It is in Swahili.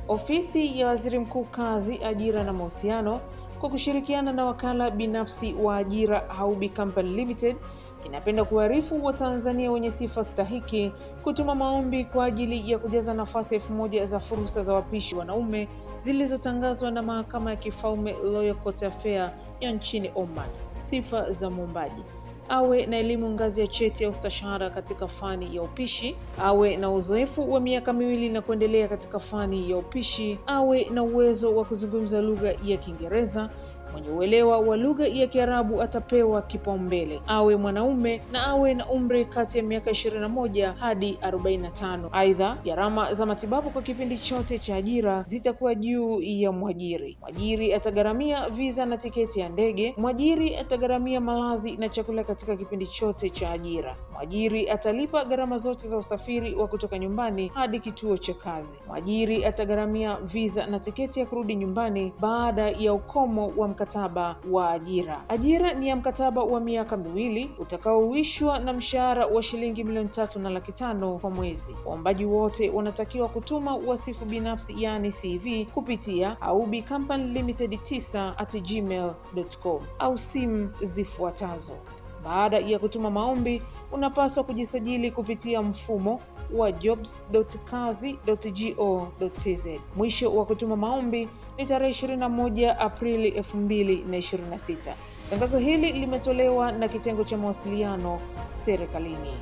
Ofisi ya Waziri Mkuu Kazi, Ajira na Mahusiano kwa kushirikiana na wakala binafsi wa ajira Haubi Company Limited inapenda kuarifu Watanzania wenye sifa stahiki kutuma maombi kwa ajili ya kujaza nafasi 1000 za fursa za wapishi wanaume zilizotangazwa na Mahakama ya Kifalme Royal Court Affair ya nchini Oman. Sifa za muombaji: awe na elimu ngazi ya cheti au stashahada katika fani ya upishi, awe na uzoefu wa miaka 2 na kuendelea katika fani ya upishi, awe na uwezo wa kuzungumza lugha ya Kiingereza. Mwenye uelewa wa lugha ya Kiarabu atapewa kipaumbele, awe mwanaume na awe na umri kati ya miaka 21 hadi 45. Aidha, gharama za matibabu kwa kipindi chote cha ajira zitakuwa juu ya mwajiri. Mwajiri atagharamia visa na tiketi ya ndege. Mwajiri atagharamia malazi na chakula katika kipindi chote cha ajira. Mwajiri atalipa gharama zote za usafiri wa kutoka nyumbani hadi kituo cha kazi. Mwajiri atagharamia visa na tiketi ya kurudi nyumbani baada ya ukomo wa mkataba wa ajira. Ajira ni ya mkataba wa miaka 2 utakaoishwa na mshahara wa shilingi 3,500,000 kwa mwezi. Waombaji wote wanatakiwa kutuma wasifu binafsi yani CV kupitia Haubi Company Limited 9@gmail.com au simu zifuatazo. Baada ya kutuma maombi, unapaswa kujisajili kupitia mfumo wa jobs.kazi.go.tz. Mwisho wa kutuma maombi ni tarehe 21 Aprili 2026. Tangazo hili limetolewa na Kitengo cha Mawasiliano Serikalini.